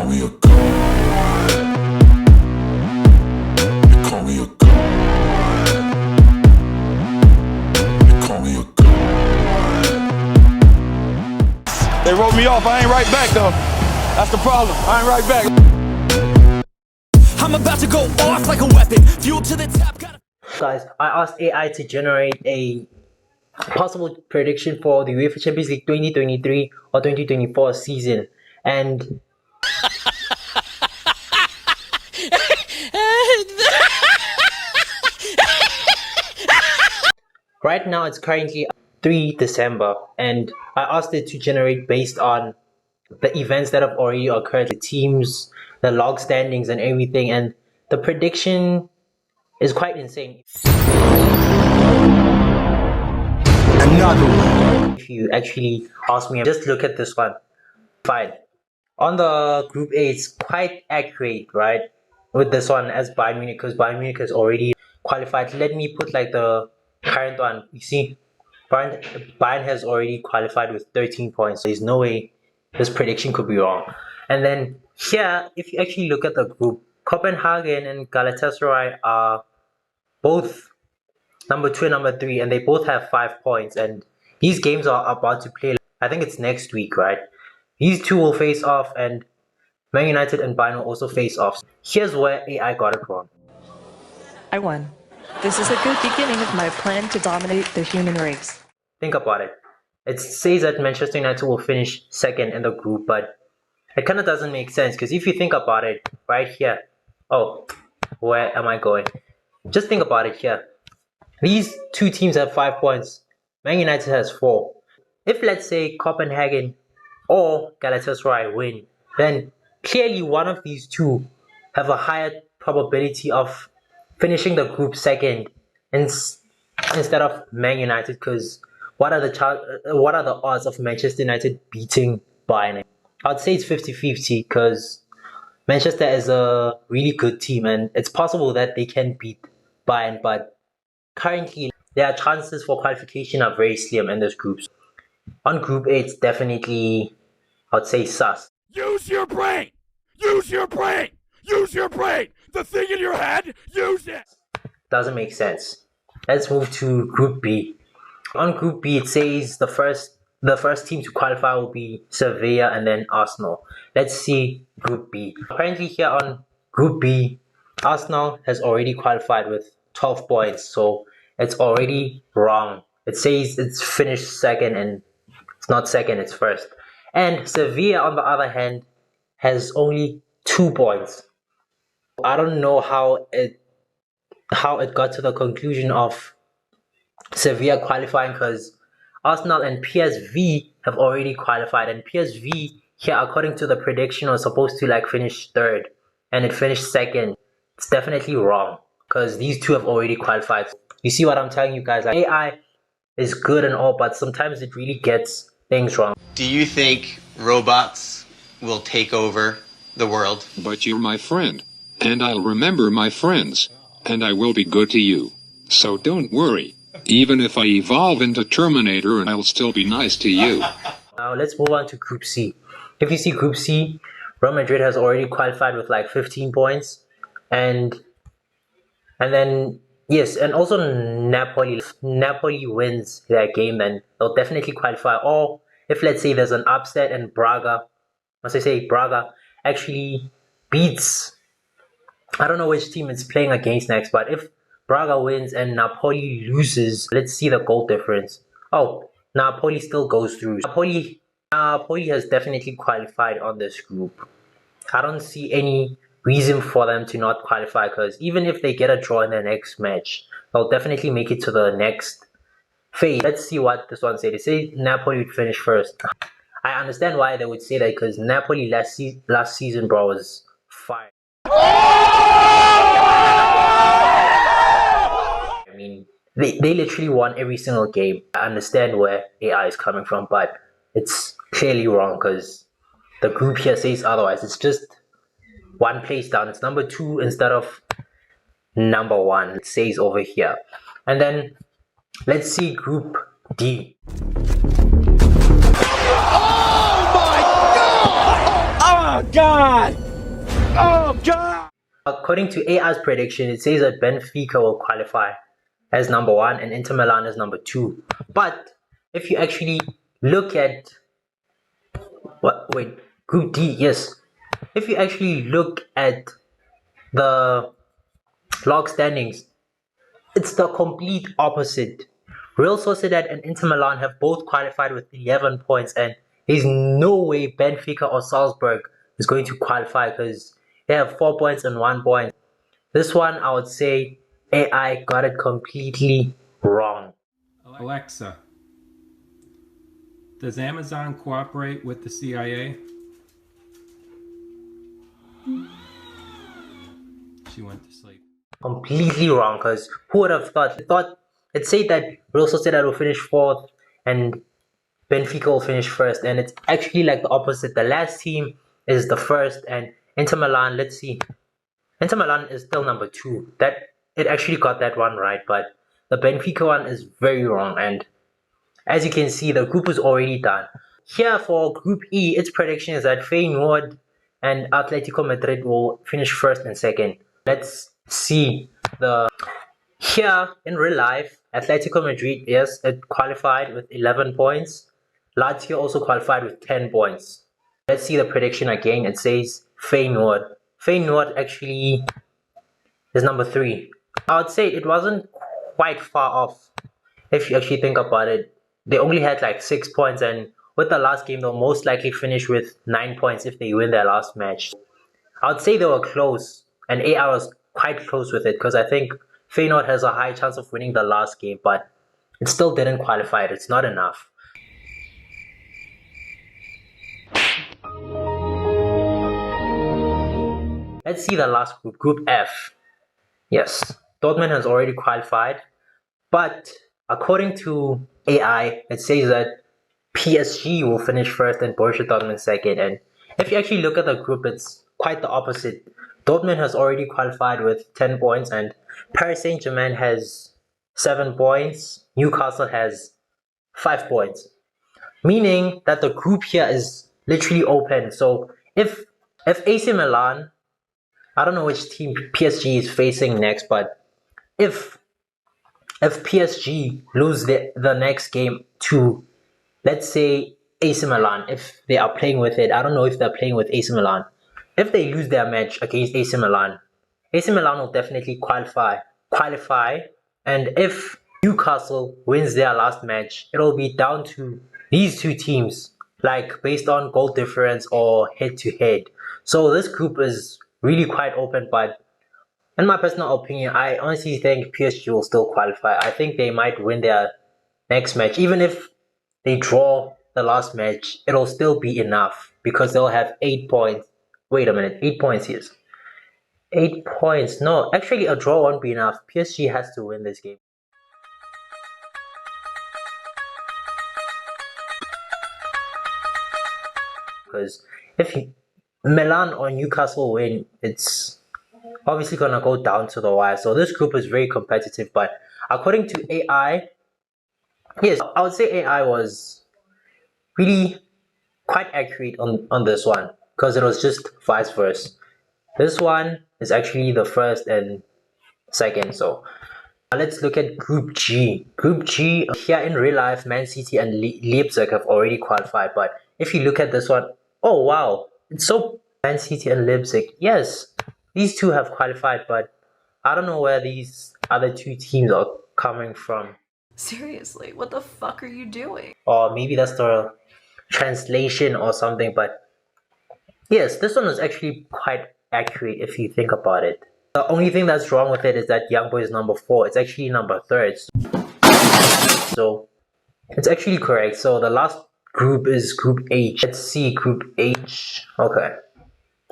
me a god. They call me a god. They call me a god. They wrote me off. I ain't right back though. That's the problem. I ain't right back. I'm about to go off like a weapon. Fuel to the top. Guys, I asked AI to generate a possible prediction for the UEFA Champions League 2023 or 2024 season, and right now it's currently 3 December, and I asked it to generate based on the events that have already occurred, the teams, the log standings and everything, and the prediction is quite insane. Another one. If you actually ask me, just look at this one. Fine. On the Group A, it's quite accurate, right? With this one as Bayern Munich, because Bayern Munich has already qualified. Let me put like the current one. You see, Bayern has already qualified with 13 points. So there's no way this prediction could be wrong. And then here, if you actually look at the group, Copenhagen and Galatasaray are both number 2 and number 3, and they both have 5 points, and these games are about to play. I think it's next week, right? These two will face off, and Man United and Bayern will also face off. Here's where AI got it wrong. I won. This is a good beginning of my plan to dominate the human race. Think about it. It says that Manchester United will finish second in the group, but it kind of doesn't make sense, because if you think about it right here, oh, where am I going? Just think about it here. These two teams have 5 points. Man United has 4. If let's say Copenhagen or Galatasaray win, then clearly one of these two have a higher probability of finishing the group second instead of Man United, because what are the odds of Manchester United beating Bayern? I'd say it's 50-50, because Manchester is a really good team and it's possible that they can beat Bayern, but currently their chances for qualification are very slim in this group. On Group A, it's definitely, I'd say, sus. Use your brain. Use your brain. Use your brain. The thing in your head. Use it. Doesn't make sense. Let's move to Group B. On Group B, it says the first team to qualify will be Sevilla and then Arsenal. Let's see Group B. Apparently here on Group B, Arsenal has already qualified with 12 points, so it's already wrong. It says it's finished second, and it's not second, it's first. And Sevilla, on the other hand, has only 2 points. I don't know how it got to the conclusion of Sevilla qualifying, because Arsenal and PSV have already qualified, and PSV here, according to the prediction, was supposed to like finish third, and it finished second. It's definitely wrong, because these two have already qualified. You see what I'm telling you guys? Like, AI is good and all, but sometimes it really gets things wrong. Do you think robots will take over the world? But you're my friend, and I'll remember my friends, and I will be good to you. So don't worry. Even if I evolve into Terminator, I'll still be nice to you. Now let's move on to Group C. If you see Group C, Real Madrid has already qualified with like 15 points, and then yes, and also Napoli wins their game, then they'll definitely qualify. Or if let's say there's an upset and Braga actually beats, I don't know which team it's playing against next, but if Braga wins and Napoli loses, let's see the goal difference. Oh, Napoli still goes through. Napoli has definitely qualified on this group. I don't see any reason for them to not qualify, because even if they get a draw in their next match, they'll definitely make it to the next phase. Let's see what this one says. They say Napoli would finish first. I understand why they would say that, because Napoli last season, bro, was fire. I mean, they literally won every single game. I understand where AI is coming from, but it's clearly wrong, because the group here says otherwise. It's just one place down. It's number 2 instead of number 1. It says over here. And then let's see Group D. Oh my God! God! Oh, God! According to AI's prediction, it says that Benfica will qualify as number 1 and Inter Milan as number 2. But if you actually look at Group D, yes. If you actually look at the log standings, it's the complete opposite. Real Sociedad and Inter Milan have both qualified with 11 points, and there's no way Benfica or Salzburg is going to qualify because they have 4 points and 1 point. This one, I would say AI got it completely wrong. Alexa, does Amazon cooperate with the CIA? She went to sleep. Completely wrong, because who would have thought? It said that Real Sociedad will finish 4th and Benfica will finish 1st, and it's actually like the opposite. The last team is the 1st, and Inter Milan, let's see. Inter Milan is still number 2. It actually got that one right, but the Benfica one is very wrong, and as you can see, the group is already done. Here for Group E, its prediction is that Feyenoord and Atletico Madrid will finish 1st and 2nd. Let's see here in real life. Atletico Madrid, yes, it qualified with 11 points. Lazio also qualified with 10 points. Let's see the prediction again. It says Feyenoord. Feyenoord actually is number 3. I would say it wasn't quite far off if you actually think about it. They only had like 6 points, and with the last game, they'll most likely finish with 9 points if they win their last match. I would say they were close, and AI was quite close with it, because I think Feyenoord has a high chance of winning the last game, but it still didn't qualify. It's not enough. Let's see the last group, Group F. Yes, Dortmund has already qualified, but according to AI, it says that PSG will finish 1st and Borussia Dortmund 2nd. And if you actually look at the group, it's quite the opposite. Dortmund has already qualified with 10 points, and Paris Saint-Germain has 7 points. Newcastle has 5 points. Meaning that the group here is literally open. So if AC Milan, I don't know which team PSG is facing next, but if PSG lose the next game to, let's say, AC Milan, if they are playing with it, I don't know if they're playing with AC Milan. If they lose their match against AC Milan will definitely qualify. And if Newcastle wins their last match, it'll be down to these two teams, like based on goal difference or head-to-head. So this group is really quite open, but in my personal opinion, I honestly think PSG will still qualify. I think they might win their next match. Even if they draw the last match, it'll still be enough because they'll have 8 points. Wait a minute, 8 points, yes. 8 points. No, actually a draw won't be enough. PSG has to win this game. Because if Milan or Newcastle win, it's obviously gonna go down to the wire. So this group is very competitive, but according to AI, yes, I would say AI was really quite accurate on this one, because it was just vice versa. This one is actually the 1st and 2nd. So let's look at Group G. Group G, here in real life, Man City and Leipzig have already qualified. But if you look at this one, oh wow, it's so Man City and Leipzig. Yes, these two have qualified, but I don't know where these other two teams are coming from. Seriously, what the fuck are you doing? Or maybe that's the translation or something, but yes, this one is actually quite accurate if you think about it. The only thing that's wrong with it is that Young Boy is number 4. It's actually number 3rd. So it's actually correct. So the last group is Group H. Let's see, Group H. Okay.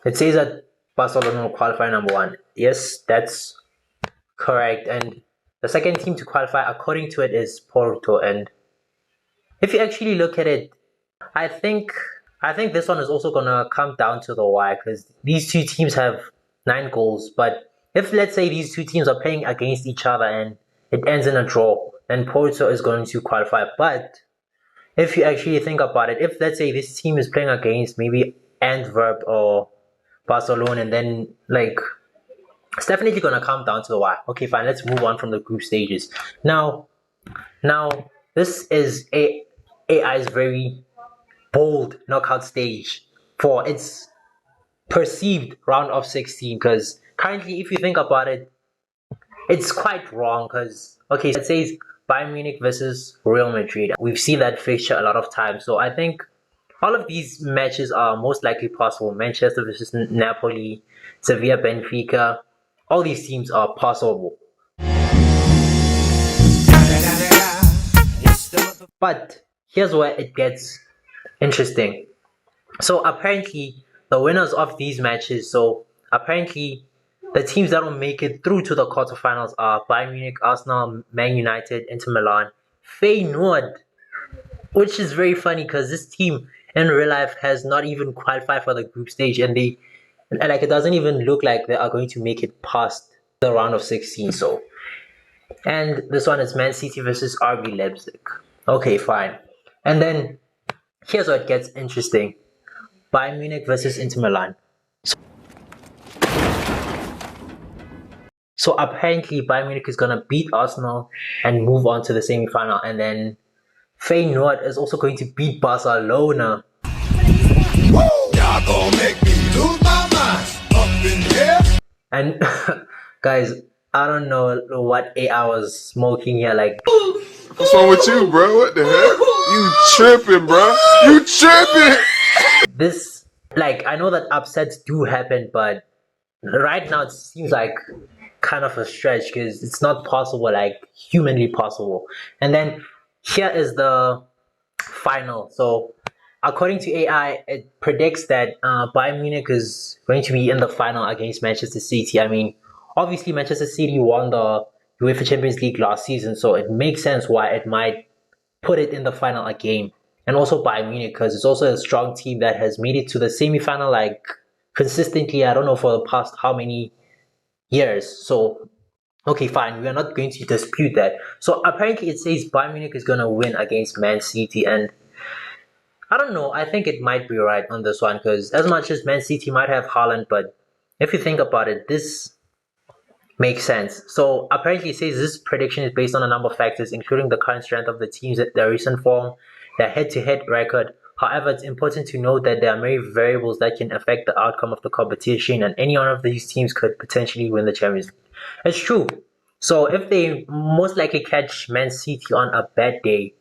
It says that Barcelona will qualify number 1. Yes, that's correct. And the second team to qualify according to it is Porto. And if you actually look at it, I think this one is also gonna come down to the wire, because these two teams have 9 goals. But if, let's say, these two teams are playing against each other and it ends in a draw, then Porto is going to qualify. But if you actually think about it, if, let's say, this team is playing against maybe Antwerp or Barcelona, and then like it's definitely gonna come down to the wire. Okay, fine. Let's move on from the group stages. Now this is AI's very bold knockout stage for its perceived round of 16. Because currently, if you think about it, it's quite wrong. Because okay, so it says Bayern Munich versus Real Madrid. We've seen that fixture a lot of times, so I think all of these matches are most likely possible. Manchester versus Napoli, Sevilla, Benfica, all these teams are possible. But here's where it gets interesting. So apparently, the winners of these matches, the teams that will make it through to the quarterfinals are Bayern Munich, Arsenal, Man United, Inter Milan, Feyenoord, which is very funny because this team in real life has not even qualified for the group stage, and it doesn't even look like they are going to make it past the round of 16. So, and this one is Man City versus RB Leipzig. Okay, fine. And then here's what gets interesting: Bayern Munich versus Inter Milan. So apparently Bayern Munich is gonna beat Arsenal and move on to the semi-final, and then Feyenoord is also going to beat Barcelona. Y'all gonna make me lose my mind up in here. And guys, I don't know what AI was smoking here. Like, What's wrong with you, bro? What the heck? You tripping, bro? You tripping? this, like, I know that upsets do happen, but right now it seems like kind of a stretch because it's not possible, like humanly possible. And then here is the final. So according to AI, it predicts that Bayern Munich is going to be in the final against Manchester City. I mean, obviously Manchester City won the UEFA Champions League last season, so it makes sense why it might put it in the final again. And also Bayern Munich, because it's also a strong team that has made it to the semi-final like consistently. I don't know for the past how many years. So okay, fine. We are not going to dispute that. So apparently it says Bayern Munich is going to win against Man City, and I don't know. I think it might be right on this one because as much as Man City might have Haaland, but if you think about it, this makes sense. So apparently it says this prediction is based on a number of factors, including the current strength of the teams, their recent form, their head-to-head record. However, it's important to note that there are many variables that can affect the outcome of the competition, and any one of these teams could potentially win the Champions League. It's true. So if they most likely catch Man City on a bad day,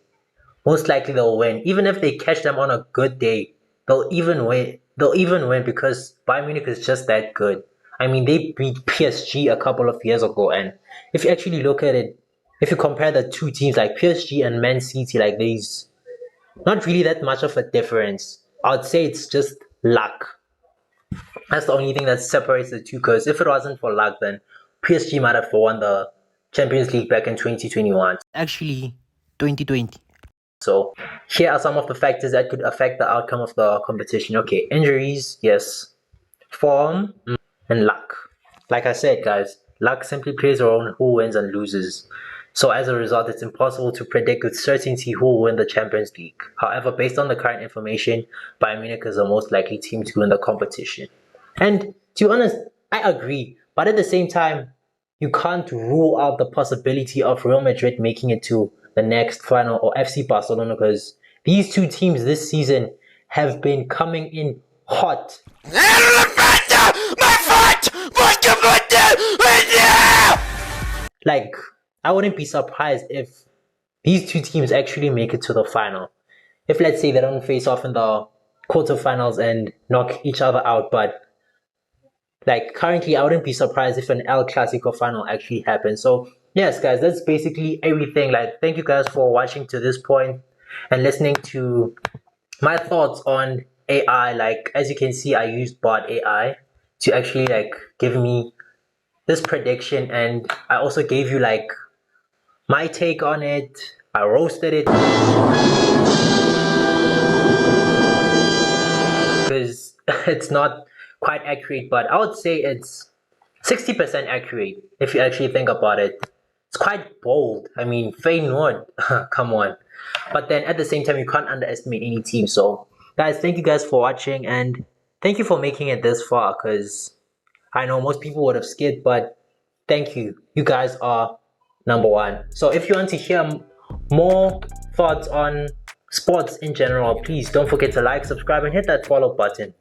most likely they'll win. Even if they catch them on a good day, they'll even win. They'll even win because Bayern Munich is just that good. I mean, they beat PSG a couple of years ago, and if you actually look at it, if you compare the two teams like PSG and Man City, like there's not really that much of a difference. I'd say it's just luck. That's the only thing that separates the two. Because if it wasn't for luck, then PSG might have won the Champions League back in 2021. Actually, 2020. So here are some of the factors that could affect the outcome of the competition. Okay, injuries, yes. Form, and luck. Like I said, guys, luck simply plays a role in who wins and loses. So as a result, it's impossible to predict with certainty who will win the Champions League. However, based on the current information, Bayern Munich is the most likely team to win the competition. And to be honest, I agree. But at the same time, you can't rule out the possibility of Real Madrid making it to the next final or FC Barcelona, because these two teams this season have been coming in hot. Like, I wouldn't be surprised if these two teams actually make it to the final. If, let's say, they don't face off in the quarterfinals and knock each other out, but like currently, I wouldn't be surprised if an El Clasico final actually happens. So yes, guys, that's basically everything. Like, thank you guys for watching to this point and listening to my thoughts on AI. Like, as you can see, I used bot AI to actually like give me this prediction, and I also gave you like my take on it. I roasted it because it's not quite accurate, but I would say it's 60% accurate if you actually think about it. It's quite bold. I mean, Feyenoord, come on. But then at the same time, you can't underestimate any team. So, guys, thank you guys for watching, and thank you for making it this far, because I know most people would have skipped, but thank you. You guys are number one. So if you want to hear more thoughts on sports in general, please don't forget to like, subscribe, and hit that follow button.